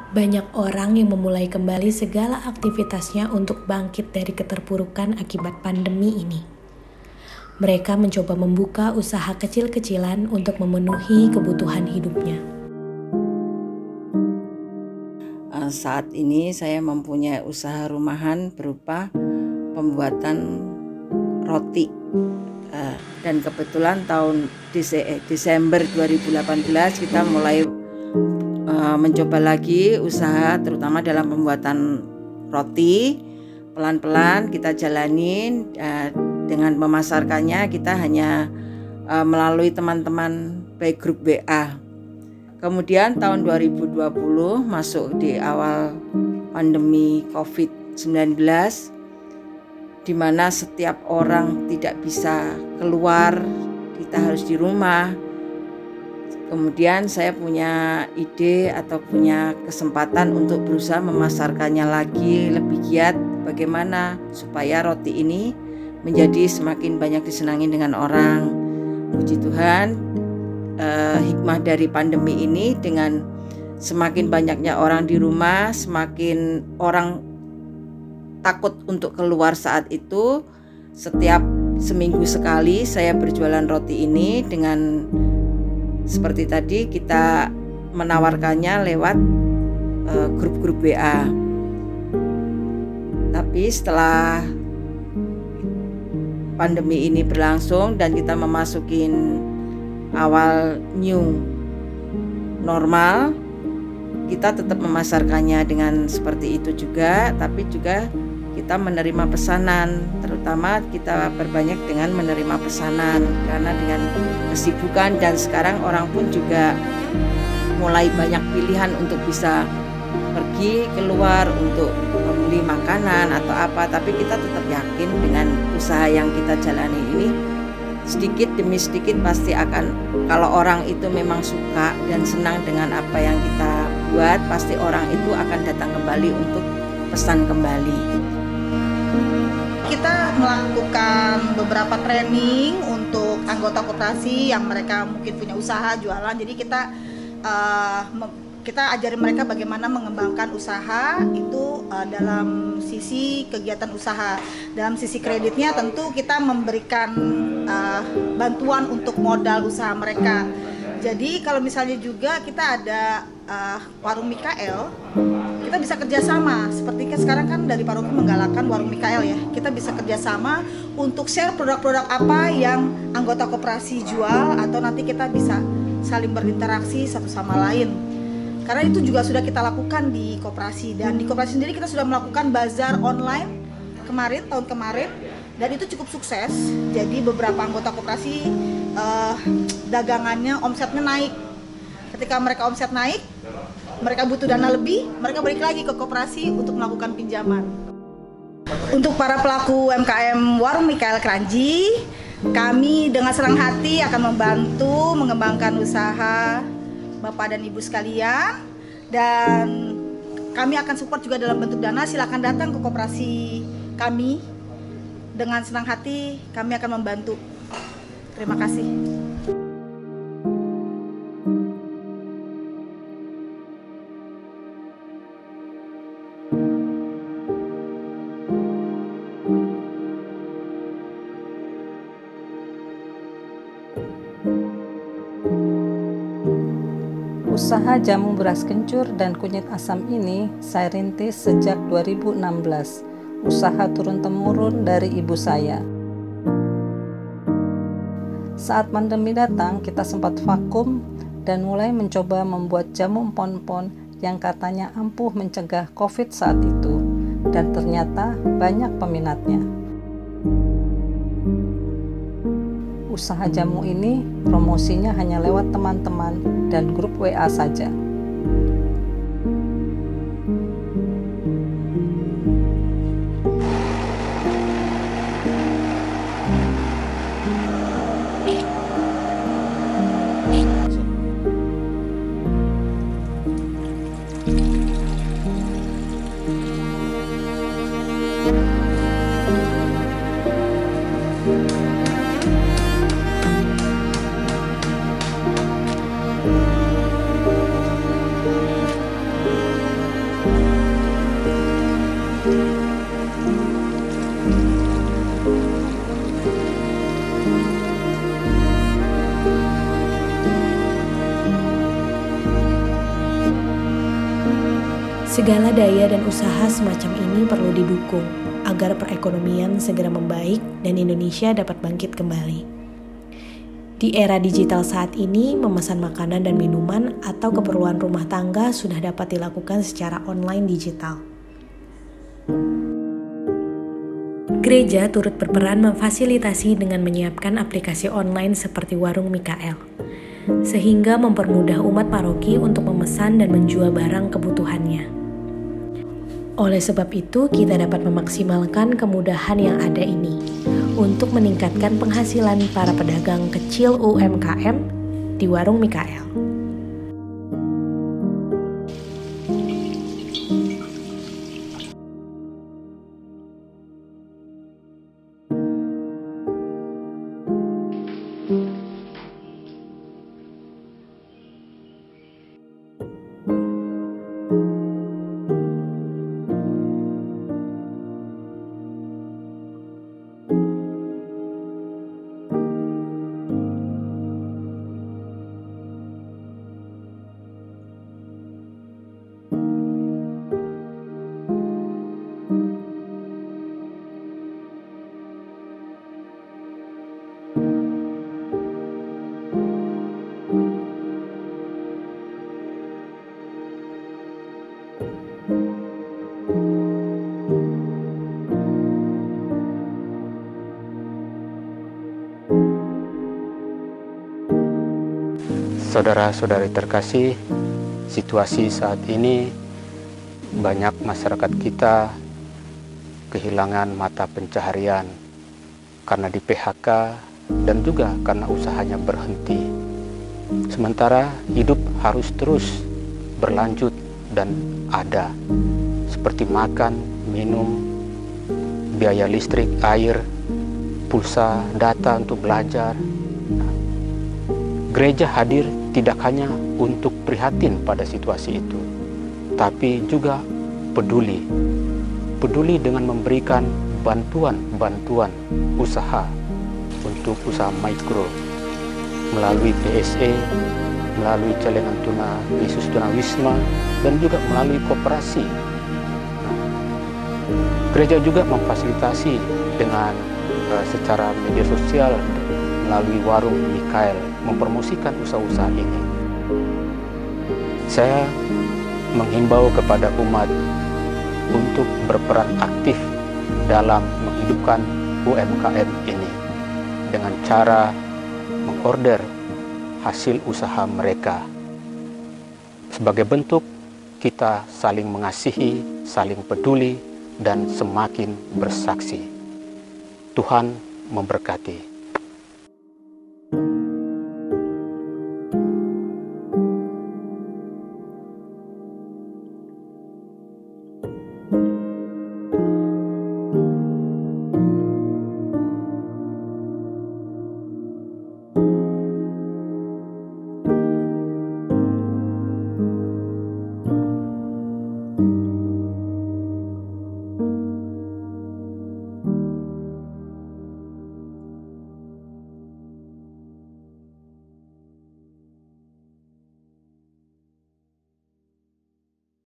Banyak orang yang memulai kembali segala aktivitasnya untuk bangkit dari keterpurukan akibat pandemi ini. Mereka mencoba membuka usaha kecil-kecilan untuk memenuhi kebutuhan hidupnya. Saat ini saya mempunyai usaha rumahan berupa pembuatan roti. Dan kebetulan tahun Desember 2018 kita mulai mencoba lagi usaha, terutama dalam pembuatan roti. Pelan-pelan kita jalanin, dengan memasarkannya kita hanya melalui teman-teman baik grup WA. Kemudian tahun 2020 masuk di awal pandemi COVID-19, di mana setiap orang tidak bisa keluar, kita harus di rumah. Kemudian saya punya ide atau punya kesempatan untuk berusaha memasarkannya lagi lebih giat, bagaimana supaya roti ini menjadi semakin banyak disenangi dengan orang. Puji Tuhan, hikmah dari pandemi ini, dengan semakin banyaknya orang di rumah, semakin orang takut untuk keluar saat itu. Setiap seminggu sekali saya berjualan roti ini dengan seperti tadi kita menawarkannya lewat grup-grup WA. Tapi setelah pandemi ini berlangsung dan kita memasukin awal new normal, kita tetap memasarkannya dengan seperti itu juga, tapi juga kita menerima pesanan, terutama kita berbanyak dengan menerima pesanan karena dengan kesibukan, dan sekarang orang pun juga mulai banyak pilihan untuk bisa pergi keluar untuk membeli makanan atau apa, tapi kita tetap yakin dengan usaha yang kita jalani ini sedikit demi sedikit pasti akan, kalau orang itu memang suka dan senang dengan apa yang kita buat, pasti orang itu akan datang kembali untuk pesan kembali. Kita melakukan beberapa training untuk anggota koperasi yang mereka mungkin punya usaha jualan. Jadi kita ajarin mereka bagaimana mengembangkan usaha itu dalam sisi kegiatan usaha. Dalam sisi kreditnya tentu kita memberikan bantuan untuk modal usaha mereka. Jadi kalau misalnya juga kita ada warung Mikael, kita bisa kerjasama. Seperti sekarang kan dari paroki menggalakkan warung Mikael ya, kita bisa kerjasama untuk share produk-produk apa yang anggota koperasi jual, atau nanti kita bisa saling berinteraksi satu sama lain. Karena itu juga sudah kita lakukan di koperasi, dan di koperasi sendiri kita sudah melakukan bazar online tahun kemarin, dan itu cukup sukses. Jadi beberapa anggota koperasi dagangannya, omsetnya naik. Ketika mereka omset naik, mereka butuh dana lebih, mereka balik lagi ke koperasi untuk melakukan pinjaman. Untuk para pelaku UMKM Warung Mikael Kranji, kami dengan senang hati akan membantu mengembangkan usaha Bapak dan Ibu sekalian, dan kami akan support juga dalam bentuk dana. Silakan datang ke koperasi kami, dengan senang hati kami akan membantu. Terima kasih. Usaha jamu beras kencur dan kunyit asam ini saya rintis sejak 2016. Usaha turun-temurun dari ibu saya. Saat pandemi datang, kita sempat vakum dan mulai mencoba membuat jamu empon-empon yang katanya ampuh mencegah COVID saat itu, dan ternyata banyak peminatnya. Usaha jamu ini promosinya hanya lewat teman-teman dan grup WA saja. Segala daya dan usaha semacam ini perlu didukung agar perekonomian segera membaik dan Indonesia dapat bangkit kembali. Di era digital saat ini, memesan makanan dan minuman atau keperluan rumah tangga sudah dapat dilakukan secara online digital. Gereja turut berperan memfasilitasi dengan menyiapkan aplikasi online seperti Warung Mikael, sehingga mempermudah umat paroki untuk memesan dan menjual barang kebutuhannya. Oleh sebab itu, kita dapat memaksimalkan kemudahan yang ada ini untuk meningkatkan penghasilan para pedagang kecil UMKM di Warung Mikael. Saudara-saudari terkasih, situasi saat ini banyak masyarakat kita kehilangan mata pencaharian karena di PHK dan juga karena usahanya berhenti. Sementara hidup harus terus berlanjut dan ada, seperti makan, minum, biaya listrik, air, pulsa, data untuk belajar. Gereja hadir tidak hanya untuk prihatin pada situasi itu, tapi juga peduli dengan memberikan bantuan usaha untuk usaha mikro melalui PSE, melalui celengan tuna Yesus Tunawisma, dan juga melalui koperasi. Gereja juga memfasilitasi dengan secara media sosial melalui Warung Mikael mempromosikan usaha-usaha ini. Saya menghimbau kepada umat untuk berperan aktif dalam menghidupkan UMKM ini dengan cara mengorder hasil usaha mereka. Sebagai bentuk kita saling mengasihi, saling peduli, dan semakin bersaksi. Tuhan memberkati.